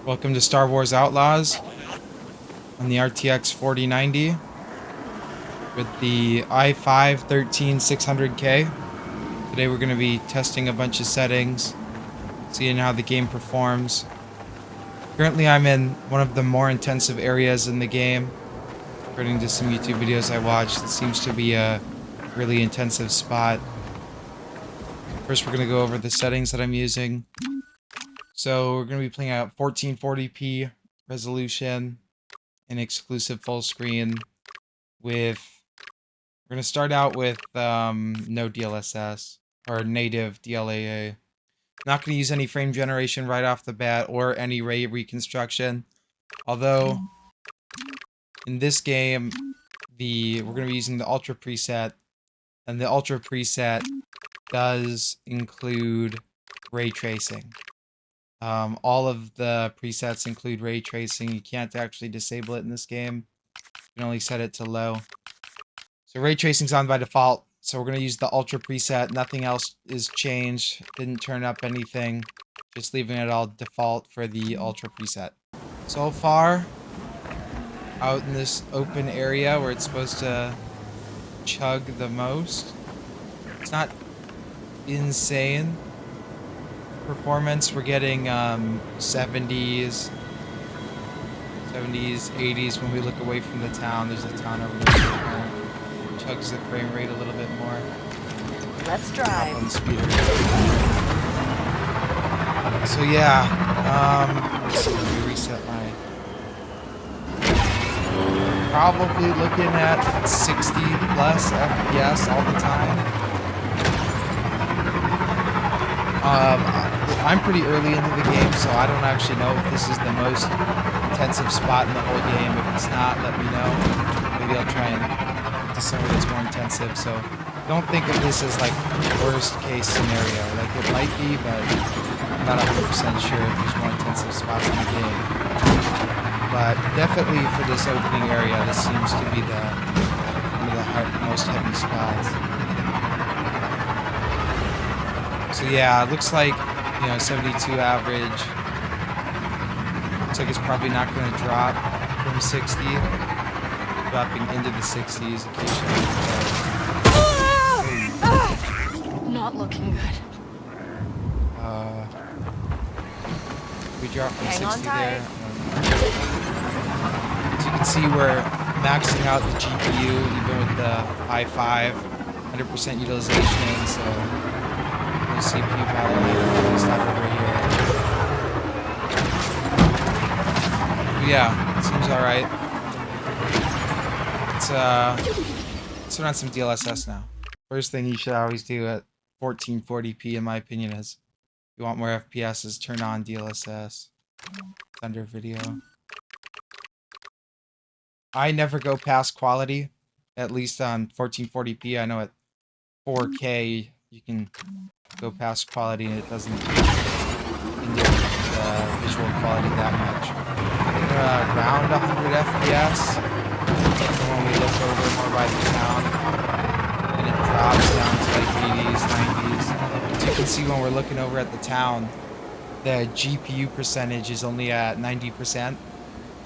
Welcome to Star Wars Outlaws on the RTX 4090 with the i5-13600K. Today we're going to be testing a bunch of settings, seeing how the game performs. Currently I'm in one of the more intensive areas in the game. According to some YouTube videos I watched, it seems to be a really intensive spot. First we're going to go over the settings that I'm using. So we're going to be playing at 1440p resolution and exclusive full screen with, we're going to start out with no DLSS or native DLAA. Not going to use any frame generation right off the bat or any ray reconstruction. Although in this game, we're going to be using the Ultra preset, and the Ultra preset does include ray tracing. All of the presets include ray tracing. You can't actually disable it in this game. You can only set it to low. So ray tracing's on by default. So we're going to use the Ultra preset. Nothing else is changed. Didn't turn up anything. Just leaving it all default for the Ultra preset. So far, out in this open area where it's supposed to chug the most, it's not insane performance. We're getting 70s, 80s when we look away from the town. There's a town over there. Chugs the frame rate a little bit more. Let's drive. On the speeder. So yeah, let's see, let me reset my. Probably looking at 60 plus FPS all the time. I'm pretty early into the game, so I don't actually know if this is the most intensive spot in the whole game. If it's not, let me know. Maybe I'll try and do somewhere that's more intensive. So don't think of this as like worst case scenario. Like it might be, but I'm not 100% sure if there's more intensive spots in the game. But definitely for this opening area, this seems to be one of the most heavy spots. So yeah, it looks like, 72 average. Looks like it's probably not going to drop from 60. Dropping into the 60s occasionally. Not looking good. We dropped from 60 there. As you can see, we're maxing out the GPU even with the i5, 100% utilization. So no CPU bottleneck, stop over here. But yeah, it seems all right. Let's run some DLSS now. First thing you should always do at 1440p, in my opinion, is if you want more FPS, is turn on DLSS. It's under video. I never go past quality, at least on 1440p. I know at 4K you can go past quality and it doesn't hinder the visual quality that much. Around 100 FPS. When we look over more by the town, and it drops down to like 80s, 90s. As you can see when we're looking over at the town, the GPU percentage is only at 90%,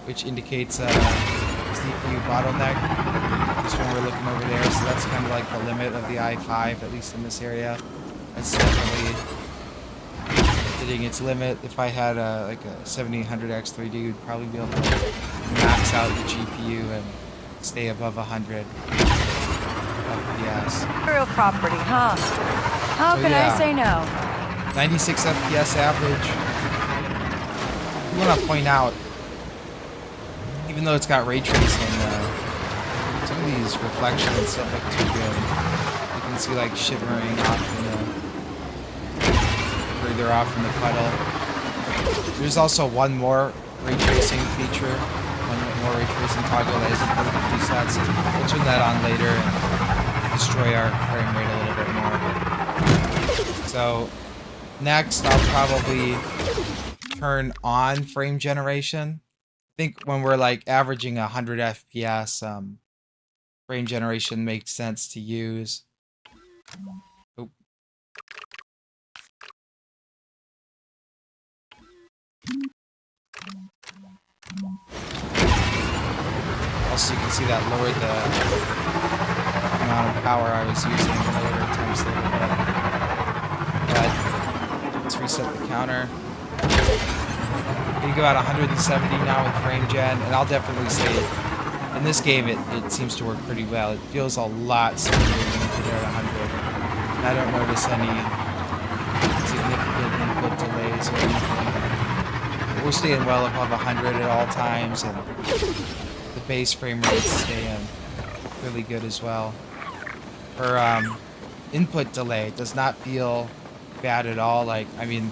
which indicates CPU bottleneck. Just when we're looking over there, so that's kind of like the limit of the i5, at least in this area. That's definitely hitting its limit. If I had like a 7800X3D, we'd probably be able to max out the GPU and stay above 100 FPS. Real property, huh? How can I say no? 96 FPS average. I want to point out, even though it's got ray tracing, some of these reflections don't look too good. You can see like shimmering off further off in the puddle. There's also one more ray tracing feature, one more ray tracing toggle that isn't part of the presets. We'll turn that on later and destroy our frame rate a little bit more. So next, I'll probably turn on frame generation. I think when we're like averaging 100 FPS, frame generation makes sense to use. Oh. Also, you can see that lowered the amount of power I was using, lowered the temps a little bit. But let's reset the counter. You go at 170 now with frame gen, and I'll definitely say in this game it seems to work pretty well. It feels a lot smoother when you put it at 100. And I don't notice any significant input delays or anything. We're staying well above 100 at all times, and the base frame rates stay really good as well. For input delay, it does not feel bad at all. Like, I mean,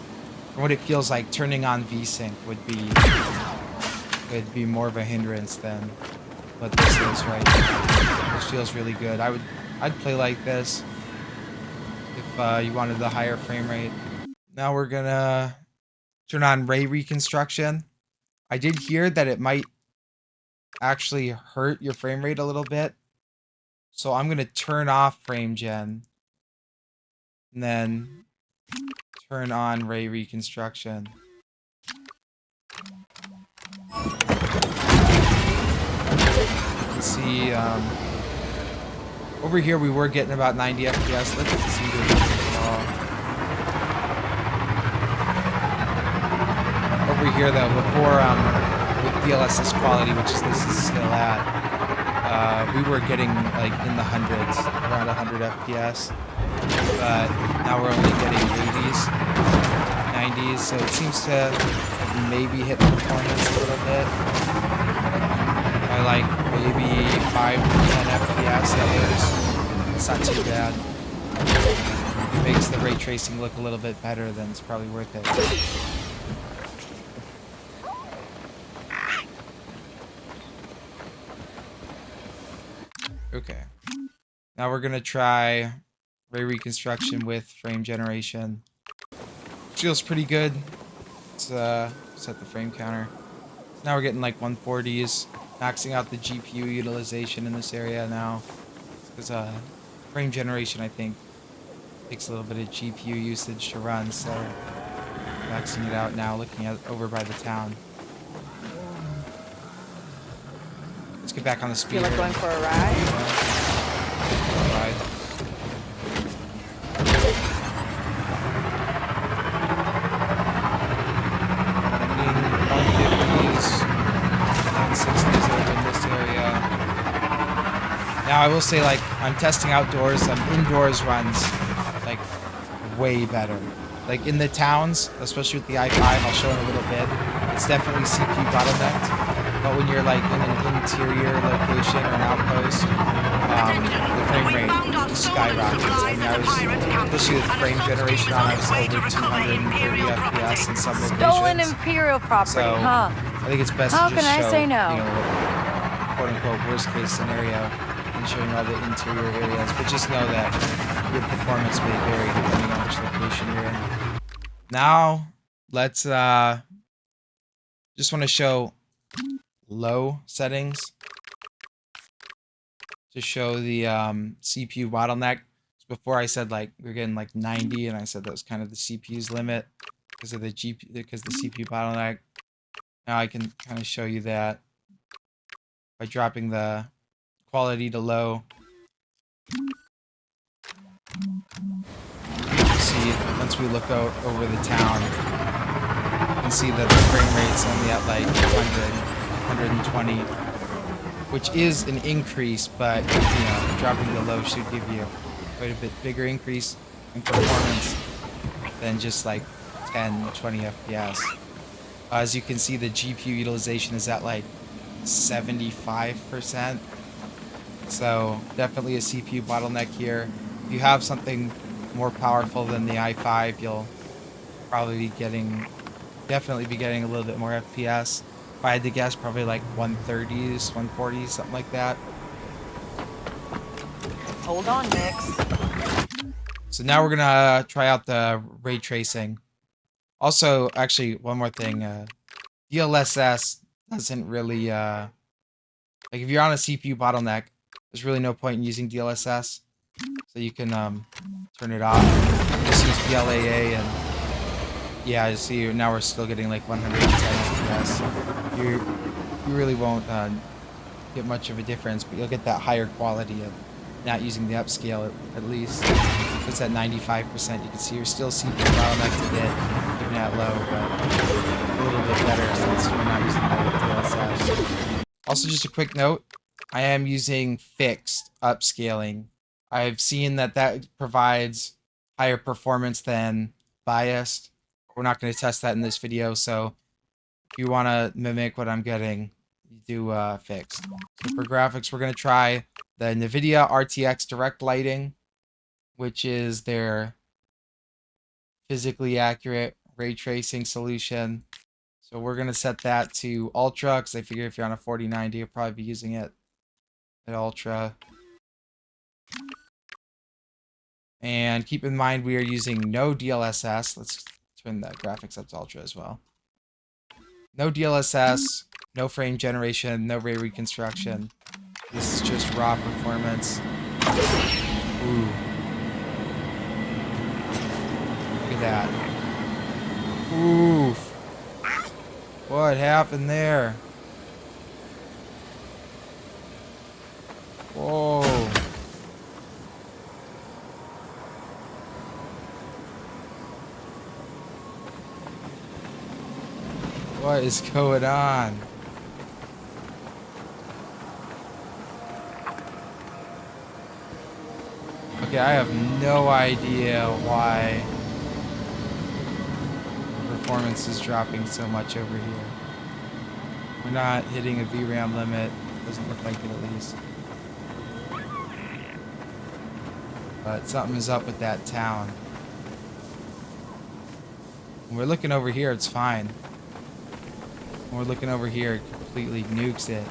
what it feels like, turning on VSync would be more of a hindrance than what this is right now. Which feels really good. I'd play like this if you wanted the higher frame rate. Now we're gonna turn on ray reconstruction. I did hear that it might actually hurt your frame rate a little bit, so I'm gonna turn off frame gen and then turn on ray reconstruction. You can see over here we were getting about 90 FPS. Let's see over here though, before with DLSS quality, which is this is still at, we were getting like in the hundreds, around 100 FPS. But now we're only getting 80s, 90s, so it seems to have maybe hit performance a little bit. By like maybe 5 to 10 FPS at least. It's not too bad. It makes the ray tracing look a little bit better, then it's probably worth it. Okay. Now we're gonna try ray reconstruction with frame generation. Feels pretty good. Let's set the frame counter. So now we're getting like 140s, maxing out the GPU utilization in this area now. Because frame generation, I think, takes a little bit of GPU usage to run, so maxing it out now, looking at over by the town. Let's get back on the speed. Feel like going for a ride? Ride. Now I will say, like, I'm testing outdoors, indoors runs, like, way better. Like, in the towns, especially with the i5, I'll show in a little bit, it's definitely CPU bottlenecked. But when you're, like, in an interior location or an outpost, the frame rate skyrockets. I mean, especially with frame generation on, I was over 230 FPS in some locations. Stolen Imperial property, so, huh? I think it's best How to just can show, I say no? you know, quote-unquote worst-case scenario, and showing all the interior areas, but just know that your performance may vary depending on which location you're in. Now, let's just want to show low settings to show the CPU bottleneck. Before I said like we're getting like 90, and I said that was kind of the CPU's limit because of the CPU bottleneck. Now I can kind of show you that by dropping the quality to low. You see, once we look out over the town, you can see that the frame rate's only at like 100, 120, which is an increase, but you know, dropping to low should give you quite a bit bigger increase in performance than just like 10, 20 FPS. As you can see, the GPU utilization is at like 75%. So definitely a CPU bottleneck here. If you have something more powerful than the i5, you'll probably definitely be getting a little bit more FPS. If I had to guess, probably like 130s, 140s, something like that. Hold on, Mix. So now we're gonna try out the ray tracing. Also, actually, one more thing. DLSS doesn't really like if you're on a CPU bottleneck, there's really no point in using DLSS. So you can turn it off. Just use DLAA, and yeah, you see now we're still getting like 110 FPS. you really won't get much of a difference, but you'll get that higher quality of not using the upscale at least. It's at 95%. You can see you're still CPU bottlenecked a bit, even at low, but a little bit better since we're not using the DLSS. Also, just a quick note, I am using fixed upscaling. I've seen that provides higher performance than biased. We're not going to test that in this video, so if you want to mimic what I'm getting, you do fixed. So for graphics, we're going to try the NVIDIA RTX Direct Lighting, which is their physically accurate ray tracing solution. So we're going to set that to Ultra, because I figure if you're on a 4090, you'll probably be using it at Ultra. And keep in mind we are using no DLSS. Let's turn the graphics up to Ultra as well. No DLSS, no frame generation, no ray reconstruction. This is just raw performance. Ooh. Look at that. Oof. What happened there? Whoa. What is going on? Okay, I have no idea why performance is dropping so much over here. We're not hitting a VRAM limit. Doesn't look like it, at least. But something is up with that town. When we're looking over here, it's fine. When we're looking over here, it completely nukes it.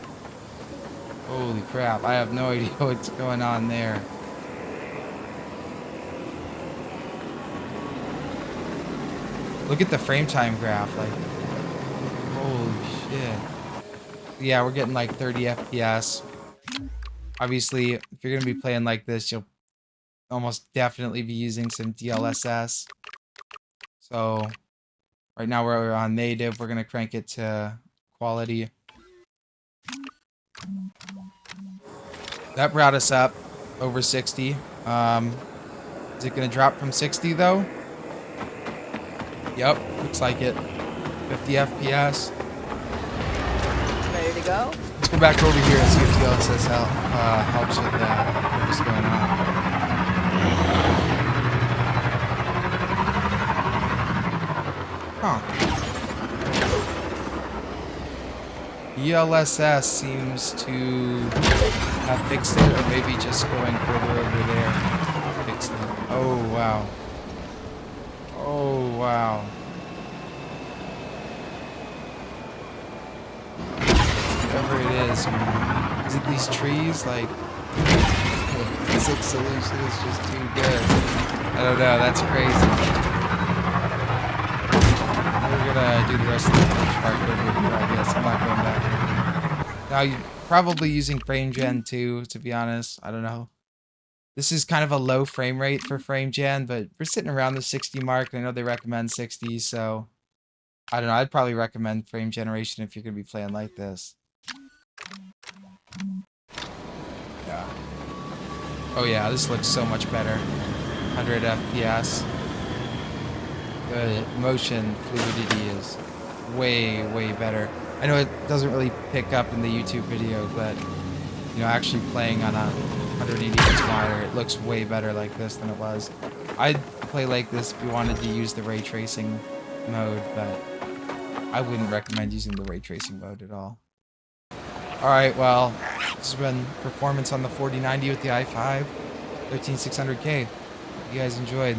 Holy crap, I have no idea what's going on there. Look at the frame time graph, like, holy shit. Yeah, we're getting like 30 FPS. Obviously, if you're gonna be playing like this, you'll almost definitely be using some DLSS. So, right now we're on native, we're gonna crank it to quality. That brought us up over 60. Is it gonna drop from 60 though? Yep, looks like it. 50 FPS. Ready to go? Let's go back over here and see if DLSS helps with that. What's going on? Huh. DLSS seems to have fixed it, or maybe just going further over there fixed it. Oh, wow. Oh, wow. Whatever it is, man. Is it these trees? Like, the physics solution is just too good. I don't know, that's crazy. We're gonna do the rest of the part over here, I guess. I'm not going back here. Now, you're probably using frame gen too, to be honest. I don't know. This is kind of a low frame rate for frame gen, but we're sitting around the 60 mark. I know they recommend 60, so I don't know. I'd probably recommend frame generation if you're going to be playing like this. Yeah. Oh yeah, this looks so much better. 100 FPS. The motion fluidity is way, way better. I know it doesn't really pick up in the YouTube video, but you know, actually playing on a 180 Hz monitor, it looks way better like this than it was. I'd play like this if you wanted to use the ray tracing mode, but I wouldn't recommend using the ray tracing mode at all. Alright, well, this has been performance on the 4090 with the i5 13600K. You guys enjoyed.